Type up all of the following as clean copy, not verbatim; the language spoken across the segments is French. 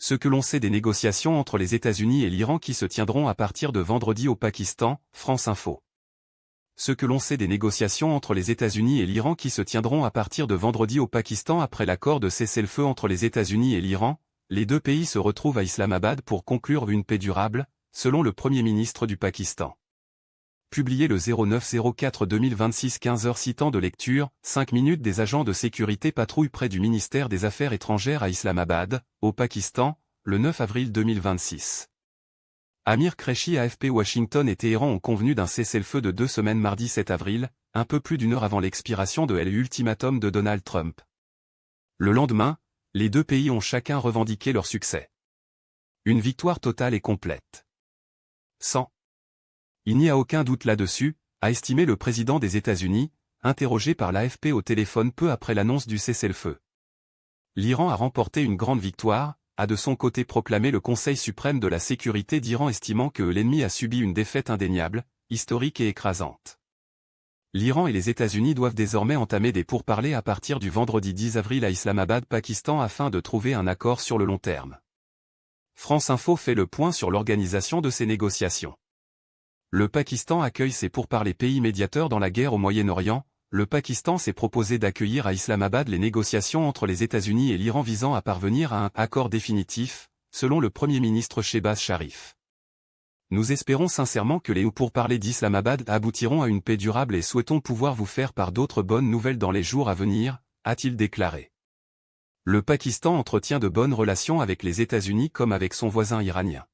Ce que l'on sait des négociations entre les États-Unis et l'Iran qui se tiendront à partir de vendredi au Pakistan, France Info. Ce que l'on sait des négociations entre les États-Unis et l'Iran qui se tiendront à partir de vendredi au Pakistan après l'accord de cessez-le-feu entre les États-Unis et l'Iran, les deux pays se retrouvent à Islamabad pour conclure une paix durable, selon le Premier ministre du Pakistan. Publié le 09-04-2026 15h citant de lecture, 5 minutes des agents de sécurité patrouillent près du ministère des Affaires étrangères à Islamabad, au Pakistan, le 9 avril 2026. Amir Qureshi AFP Washington et Téhéran ont convenu d'un cessez-le-feu de 2 semaines mardi 7 avril, un peu plus d'une heure avant l'expiration de l'ultimatum de Donald Trump. Le lendemain, les deux pays ont chacun revendiqué leur succès. Une victoire totale et complète. 100. Il n'y a aucun doute là-dessus, a estimé le président des États-Unis, interrogé par l'AFP au téléphone peu après l'annonce du cessez-le-feu. L'Iran a remporté une grande victoire, a de son côté proclamé le Conseil suprême de la sécurité d'Iran estimant que l'ennemi a subi une défaite indéniable, historique et écrasante. L'Iran et les États-Unis doivent désormais entamer des pourparlers à partir du vendredi 10 avril à Islamabad, Pakistan afin de trouver un accord sur le long terme. France Info fait le point sur l'organisation de ces négociations. Le Pakistan accueille ses pourparlers pays médiateurs dans la guerre au Moyen-Orient. Le Pakistan s'est proposé d'accueillir à Islamabad les négociations entre les États-Unis et l'Iran visant à parvenir à un accord définitif, selon le Premier ministre Shehbaz Sharif. Nous espérons sincèrement que les pourparlers d'Islamabad aboutiront à une paix durable et souhaitons pouvoir vous faire part d'autres bonnes nouvelles dans les jours à venir, a-t-il déclaré. Le Pakistan entretient de bonnes relations avec les États-Unis comme avec son voisin iranien.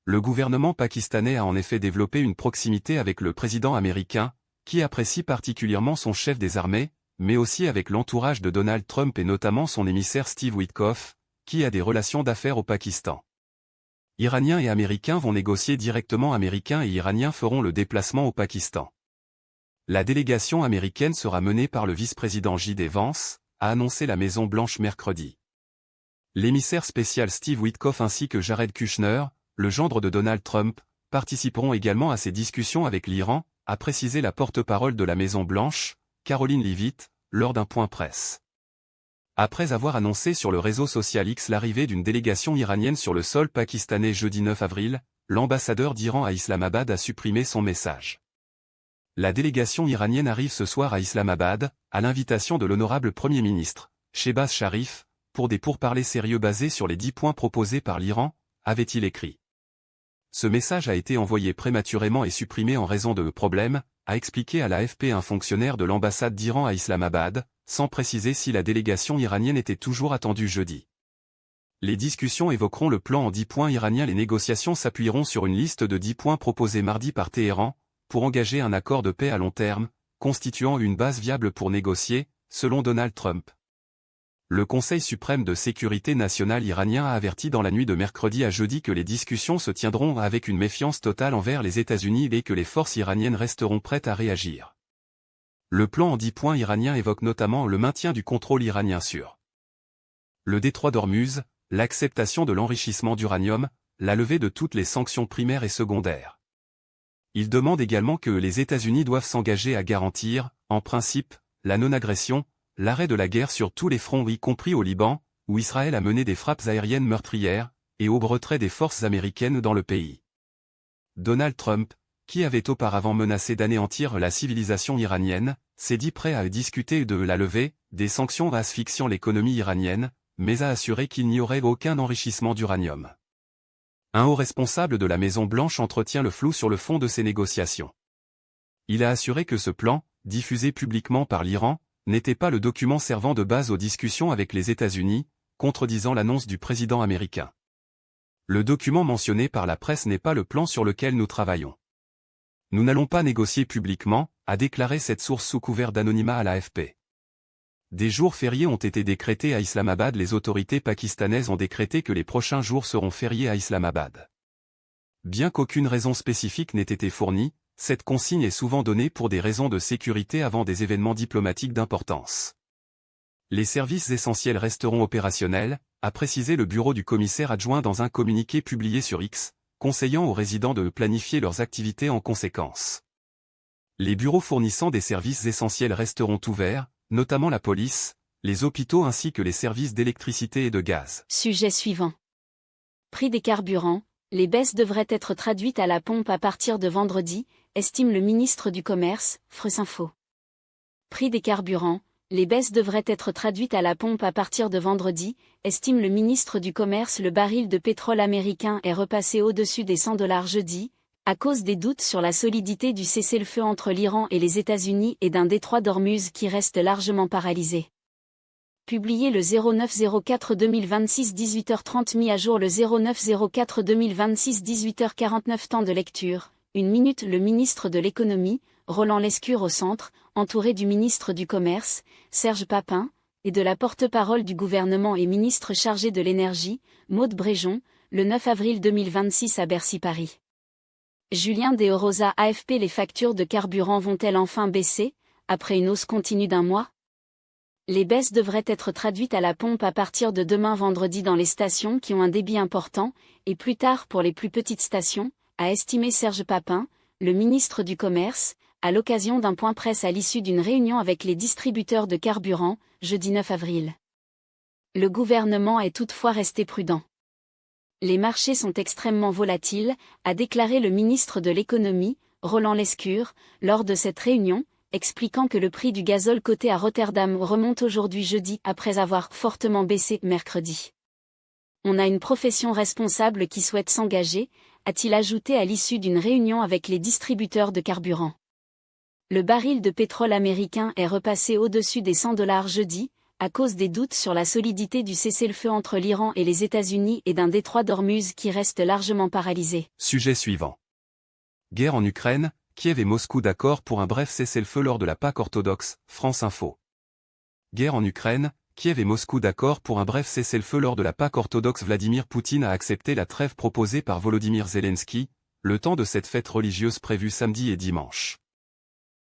Le gouvernement pakistanais a en effet développé une proximité avec le président américain, qui apprécie particulièrement son chef des armées, mais aussi avec l'entourage de Donald Trump et notamment son émissaire Steve Witkoff, qui a des relations d'affaires au Pakistan. Iraniens et Américains vont négocier directement. Américains et Iraniens feront le déplacement au Pakistan. La délégation américaine sera menée par le vice-président J.D. Vance, a annoncé la Maison-Blanche mercredi. L'émissaire spécial Steve Witkoff ainsi que Jared Kushner, le gendre de Donald Trump, participeront également à ces discussions avec l'Iran, a précisé la porte-parole de la Maison-Blanche, Caroline Leavitt, lors d'un point presse. Après avoir annoncé sur le réseau social X l'arrivée d'une délégation iranienne sur le sol pakistanais jeudi 9 avril, l'ambassadeur d'Iran à Islamabad a supprimé son message. La délégation iranienne arrive ce soir à Islamabad, à l'invitation de l'honorable Premier ministre, Shehbaz Sharif, pour des pourparlers sérieux basés sur les 10 points proposés par l'Iran, avait-il écrit. Ce message a été envoyé prématurément et supprimé en raison de problèmes, a expliqué à l'AFP un fonctionnaire de l'ambassade d'Iran à Islamabad, sans préciser si la délégation iranienne était toujours attendue jeudi. Les discussions évoqueront le plan en 10 points iranien. Les négociations s'appuieront sur une liste de 10 points proposés mardi par Téhéran, pour engager un accord de paix à long terme, constituant une base viable pour négocier, selon Donald Trump. Le Conseil suprême de sécurité nationale iranien a averti dans la nuit de mercredi à jeudi que les discussions se tiendront avec une méfiance totale envers les États-Unis et que les forces iraniennes resteront prêtes à réagir. Le plan en 10 points iranien évoque notamment le maintien du contrôle iranien sur le détroit d'Ormuz, l'acceptation de l'enrichissement d'uranium, la levée de toutes les sanctions primaires et secondaires. Il demande également que les États-Unis doivent s'engager à garantir, en principe, la non-agression, l'arrêt de la guerre sur tous les fronts y compris au Liban, où Israël a mené des frappes aériennes meurtrières, et au retrait des forces américaines dans le pays. Donald Trump, qui avait auparavant menacé d'anéantir la civilisation iranienne, s'est dit prêt à discuter de la levée des sanctions asphyxiant l'économie iranienne, mais a assuré qu'il n'y aurait aucun enrichissement d'uranium. Un haut responsable de la Maison-Blanche entretient le flou sur le fond de ces négociations. Il a assuré que ce plan, diffusé publiquement par l'Iran, n'était pas le document servant de base aux discussions avec les États-Unis, contredisant l'annonce du président américain. Le document mentionné par la presse n'est pas le plan sur lequel nous travaillons. Nous n'allons pas négocier publiquement, a déclaré cette source sous couvert d'anonymat à l'AFP. Des jours fériés ont été décrétés à Islamabad. Les autorités pakistanaises ont décrété que les prochains jours seront fériés à Islamabad. Bien qu'aucune raison spécifique n'ait été fournie, cette consigne est souvent donnée pour des raisons de sécurité avant des événements diplomatiques d'importance. Les services essentiels resteront opérationnels, a précisé le bureau du commissaire adjoint dans un communiqué publié sur X, conseillant aux résidents de planifier leurs activités en conséquence. Les bureaux fournissant des services essentiels resteront ouverts, notamment la police, les hôpitaux ainsi que les services d'électricité et de gaz. Sujet suivant. Prix des carburants, les baisses devraient être traduites à la pompe à partir de vendredi, estime le ministre du Commerce, France Info. Prix des carburants, les baisses devraient être traduites à la pompe à partir de vendredi, estime le ministre du Commerce. Le baril de pétrole américain est repassé au-dessus des $100 jeudi, à cause des doutes sur la solidité du cessez-le-feu entre l'Iran et les États-Unis et d'un détroit d'Ormuz qui reste largement paralysé. Publié le 09-04-2026 18h30 mis à jour le 09-04-2026 18h49 temps de lecture, 1 minute. Le ministre de l'économie, Roland Lescure au centre, entouré du ministre du Commerce, Serge Papin, et de la porte-parole du gouvernement et ministre chargé de l'énergie, Maud Bréjon, le 9 avril 2026 à Bercy-Paris. Julien Deorosa AFP. Les factures de carburant vont-elles enfin baisser, après une hausse continue d'un mois? Les baisses devraient être traduites à la pompe à partir de demain vendredi dans les stations qui ont un débit important, et plus tard pour les plus petites stations, a estimé Serge Papin, le ministre du Commerce, à l'occasion d'un point presse à l'issue d'une réunion avec les distributeurs de carburant, jeudi 9 avril. Le gouvernement est toutefois resté prudent. Les marchés sont extrêmement volatiles, a déclaré le ministre de l'économie, Roland Lescure, lors de cette réunion, expliquant que le prix du gazole coté à Rotterdam remonte aujourd'hui jeudi après avoir fortement baissé mercredi. On a une profession responsable qui souhaite s'engager, a-t-il ajouté à l'issue d'une réunion avec les distributeurs de carburant. Le baril de pétrole américain est repassé au-dessus des $100 jeudi, à cause des doutes sur la solidité du cessez-le-feu entre l'Iran et les États-Unis et d'un détroit d'Ormuz qui reste largement paralysé. Sujet suivant. Guerre en Ukraine, Kiev et Moscou d'accord pour un bref cessez-le-feu lors de la Pâque orthodoxe, France Info. Guerre en Ukraine, Kiev et Moscou d'accord pour un bref cessez-le-feu lors de la Pâque orthodoxe. Vladimir Poutine a accepté la trêve proposée par Volodymyr Zelensky, le temps de cette fête religieuse prévue samedi et dimanche.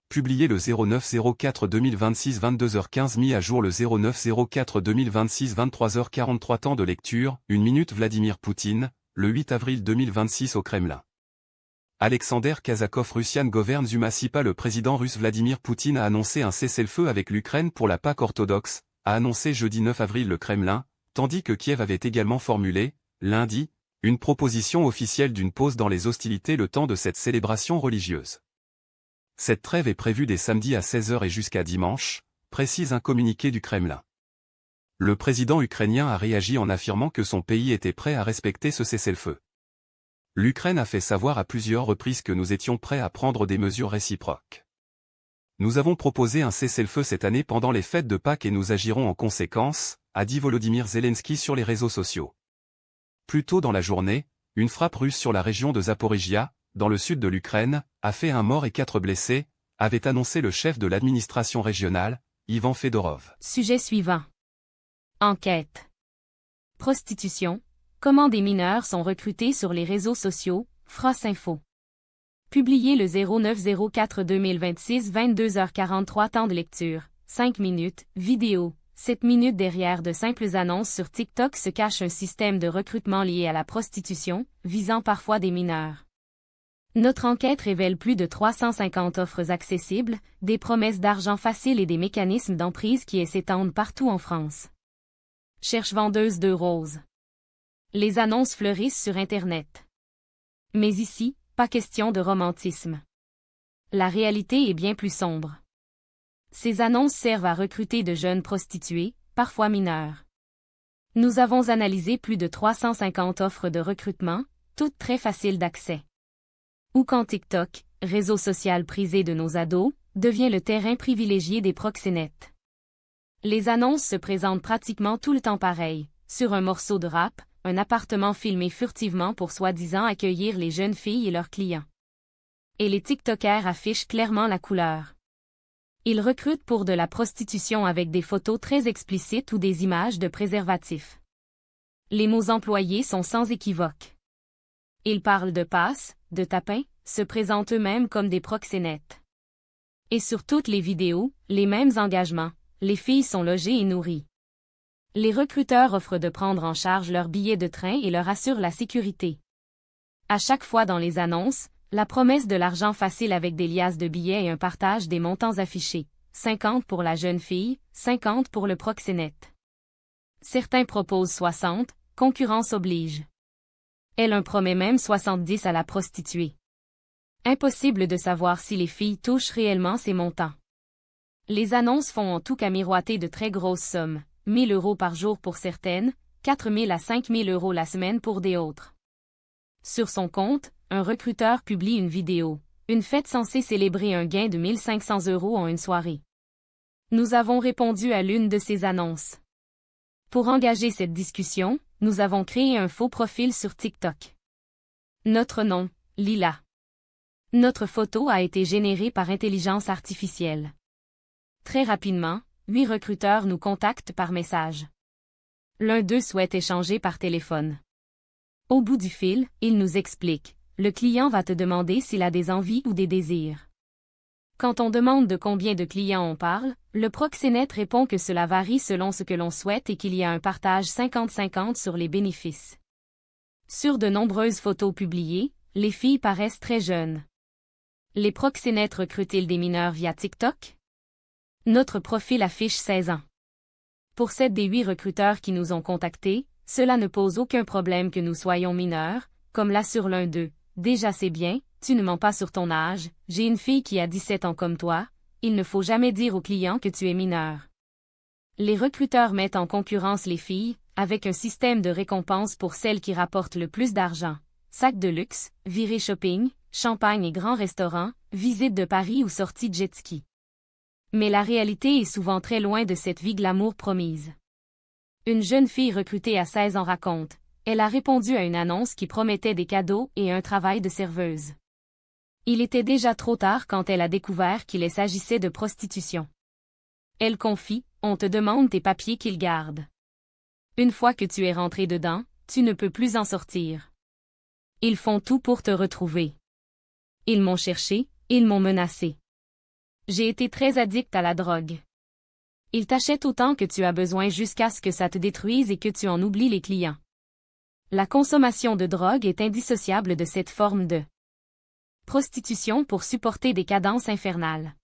Publié le 09-04-2026 22h15 mis à jour le 09-04-2026 23h43 temps de lecture, 1 minute. Vladimir Poutine, le 8 avril 2026 au Kremlin. Alexander Kazakov. Russian Govern Zumasipa. Le président russe Vladimir Poutine a annoncé un cessez-le-feu avec l'Ukraine pour la Pâque orthodoxe, a annoncé jeudi 9 avril le Kremlin, tandis que Kiev avait également formulé, lundi, une proposition officielle d'une pause dans les hostilités le temps de cette célébration religieuse. Cette trêve est prévue dès samedi à 16h et jusqu'à dimanche, précise un communiqué du Kremlin. Le président ukrainien a réagi en affirmant que son pays était prêt à respecter ce cessez-le-feu. L'Ukraine a fait savoir à plusieurs reprises que nous étions prêts à prendre des mesures réciproques. Nous avons proposé un cessez-le-feu cette année pendant les fêtes de Pâques et nous agirons en conséquence, a dit Volodymyr Zelensky sur les réseaux sociaux. Plus tôt dans la journée, une frappe russe sur la région de Zaporijia, dans le sud de l'Ukraine, a fait 1 mort et 4 blessés, avait annoncé le chef de l'administration régionale, Ivan Fedorov. Sujet suivant. Enquête. Prostitution. Comment des mineurs sont recrutés sur les réseaux sociaux, France Info. Publié le 09-04-2026 22h43 temps de lecture, 5 minutes, vidéo. 7 minutes. Derrière de simples annonces sur TikTok se cache un système de recrutement lié à la prostitution, visant parfois des mineurs. Notre enquête révèle plus de 350 offres accessibles, des promesses d'argent facile et des mécanismes d'emprise qui s'étendent partout en France. Cherche vendeuse de roses. Les annonces fleurissent sur Internet. Mais ici, pas question de romantisme. La réalité est bien plus sombre. Ces annonces servent à recruter de jeunes prostituées, parfois mineures. Nous avons analysé plus de 350 offres de recrutement, toutes très faciles d'accès. Ou quand TikTok, réseau social prisé de nos ados, devient le terrain privilégié des proxénètes. Les annonces se présentent pratiquement tout le temps pareil, sur un morceau de rap, un appartement filmé furtivement pour soi-disant accueillir les jeunes filles et leurs clients. Et les TikTokers affichent clairement la couleur. Ils recrutent pour de la prostitution avec des photos très explicites ou des images de préservatifs. Les mots employés sont sans équivoque. Ils parlent de passes, de tapins, se présentent eux-mêmes comme des proxénètes. Et sur toutes les vidéos, les mêmes engagements, les filles sont logées et nourries. Les recruteurs offrent de prendre en charge leurs billets de train et leur assurent la sécurité. À chaque fois dans les annonces, la promesse de l'argent facile avec des liasses de billets et un partage des montants affichés, 50 pour la jeune fille, 50 pour le proxénète. Certains proposent 60, concurrence oblige. Elle en promet même 70 à la prostituée. Impossible de savoir si les filles touchent réellement ces montants. Les annonces font en tout cas miroiter de très grosses sommes, 1 000 € par jour pour certaines, 4 000 à 5 000 € la semaine pour des autres. Sur son compte, un recruteur publie une vidéo, une fête censée célébrer un gain de 1 500 € en une soirée. Nous avons répondu à l'une de ces annonces. Pour engager cette discussion, nous avons créé un faux profil sur TikTok. Notre nom, Lila. Notre photo a été générée par intelligence artificielle. Très rapidement, 8 recruteurs nous contactent par message. L'un d'eux souhaite échanger par téléphone. Au bout du fil, il nous explique, le client va te demander s'il a des envies ou des désirs. Quand on demande de combien de clients on parle, le proxénète répond que cela varie selon ce que l'on souhaite et qu'il y a un partage 50-50 sur les bénéfices. Sur de nombreuses photos publiées, les filles paraissent très jeunes. Les proxénètes recrutent-ils des mineurs via TikTok? Notre profil affiche 16 ans. Pour 7 des 8 recruteurs qui nous ont contactés, cela ne pose aucun problème que nous soyons mineurs, comme l'assure l'un d'eux. Déjà c'est bien, tu ne mens pas sur ton âge, j'ai une fille qui a 17 ans comme toi, il ne faut jamais dire au client que tu es mineur. Les recruteurs mettent en concurrence les filles, avec un système de récompense pour celles qui rapportent le plus d'argent. Sacs de luxe, virées shopping, champagne et grands restaurants, visites de Paris ou sorties de jet ski. Mais la réalité est souvent très loin de cette vie glamour promise. Une jeune fille recrutée à 16 ans raconte, elle a répondu à une annonce qui promettait des cadeaux et un travail de serveuse. Il était déjà trop tard quand elle a découvert qu'il s'agissait de prostitution. Elle confie, on te demande tes papiers qu'ils gardent. Une fois que tu es rentré dedans, tu ne peux plus en sortir. Ils font tout pour te retrouver. Ils m'ont cherché, ils m'ont menacé. J'ai été très addict à la drogue. Ils t'achètent autant que tu as besoin jusqu'à ce que ça te détruise et que tu en oublies les clients. La consommation de drogue est indissociable de cette forme de prostitution pour supporter des cadences infernales.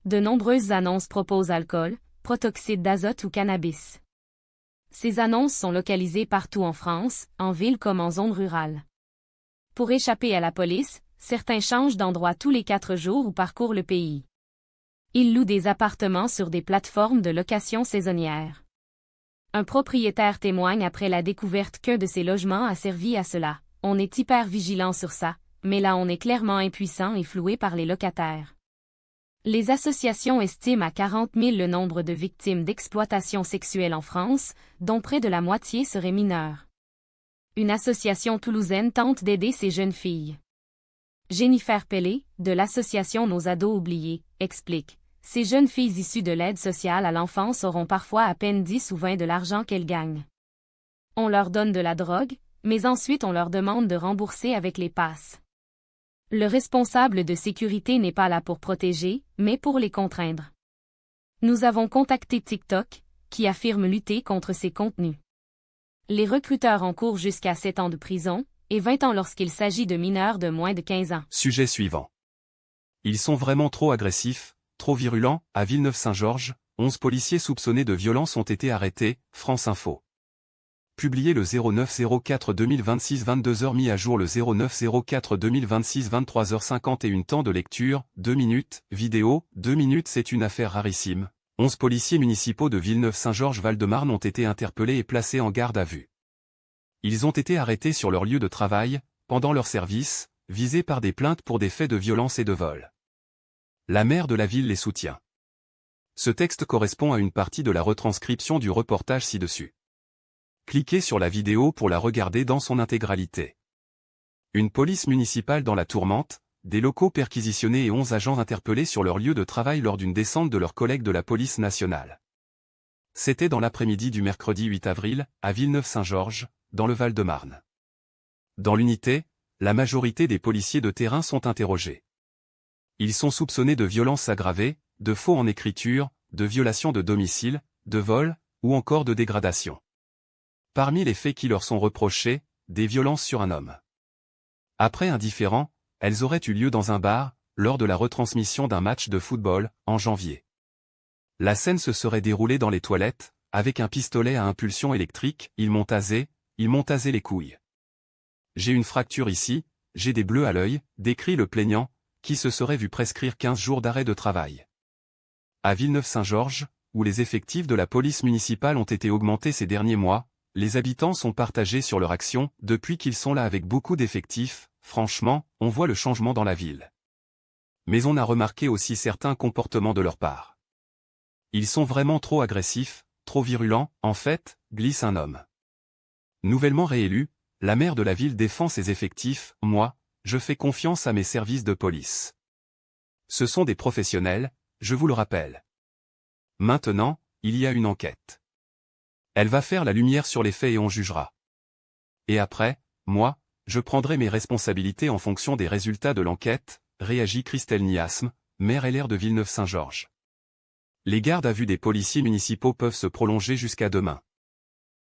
De nombreuses annonces proposent alcool, protoxyde d'azote ou cannabis. Ces annonces sont localisées partout en France, en ville comme en zone rurale. Pour échapper à la police, certains changent d'endroit tous les 4 jours ou parcourent le pays. Ils louent des appartements sur des plateformes de location saisonnière. Un propriétaire témoigne après la découverte qu'un de ses logements a servi à cela. On est hyper vigilant sur ça, mais là on est clairement impuissant et floué par les locataires. Les associations estiment à 40 000 le nombre de victimes d'exploitation sexuelle en France, dont près de la moitié seraient mineures. Une association toulousaine tente d'aider ces jeunes filles. Jennifer Pellet, de l'association Nos ados oubliés, explique. Ces jeunes filles issues de l'aide sociale à l'enfance auront parfois à peine 10 ou 20 de l'argent qu'elles gagnent. On leur donne de la drogue, mais ensuite on leur demande de rembourser avec les passes. Le responsable de sécurité n'est pas là pour protéger, mais pour les contraindre. Nous avons contacté TikTok, qui affirme lutter contre ces contenus. Les recruteurs encourent jusqu'à 7 ans de prison, et 20 ans lorsqu'il s'agit de mineurs de moins de 15 ans. Sujet suivant. Ils sont vraiment trop agressifs, trop virulents. À Villeneuve-Saint-Georges, 11 policiers soupçonnés de violence ont été arrêtés, France Info. Publié le 09-04-2026 22h, mis à jour le 09-04-2026 23h51. Temps de lecture, 2 minutes, vidéo, 2 minutes. C'est une affaire rarissime. 11 policiers municipaux de Villeneuve-Saint-Georges-Val-de-Marne ont été interpellés et placés en garde à vue. Ils ont été arrêtés sur leur lieu de travail, pendant leur service, visés par des plaintes pour des faits de violence et de vol. La maire de la ville les soutient. Ce texte correspond à une partie de la retranscription du reportage ci-dessus. Cliquez sur la vidéo pour la regarder dans son intégralité. Une police municipale dans la tourmente, des locaux perquisitionnés et 11 agents interpellés sur leur lieu de travail lors d'une descente de leurs collègues de la police nationale. C'était dans l'après-midi du mercredi 8 avril, à Villeneuve-Saint-Georges, dans le Val-de-Marne. Dans l'unité, la majorité des policiers de terrain sont interrogés. Ils sont soupçonnés de violences aggravées, de faux en écriture, de violation de domicile, de vol, ou encore de dégradation. Parmi les faits qui leur sont reprochés, des violences sur un homme. Après un différend, elles auraient eu lieu dans un bar, lors de la retransmission d'un match de football, en janvier. La scène se serait déroulée dans les toilettes, avec un pistolet à impulsion électrique. Ils m'ont tasé les couilles. J'ai une fracture ici, j'ai des bleus à l'œil, décrit le plaignant, qui se serait vu prescrire 15 jours d'arrêt de travail. À Villeneuve-Saint-Georges, où les effectifs de la police municipale ont été augmentés ces derniers mois, les habitants sont partagés sur leur action. Depuis qu'ils sont là avec beaucoup d'effectifs, franchement, on voit le changement dans la ville. Mais on a remarqué aussi certains comportements de leur part. Ils sont vraiment trop agressifs, trop virulents, en fait, glisse un homme. Nouvellement réélu, la maire de la ville défend ses effectifs. Moi, je fais confiance à mes services de police. Ce sont des professionnels, je vous le rappelle. Maintenant, il y a une enquête. Elle va faire la lumière sur les faits et on jugera. Et après, moi, je prendrai mes responsabilités en fonction des résultats de l'enquête, réagit Christelle Niasme, maire LR de Villeneuve-Saint-Georges. Les gardes à vue des policiers municipaux peuvent se prolonger jusqu'à demain.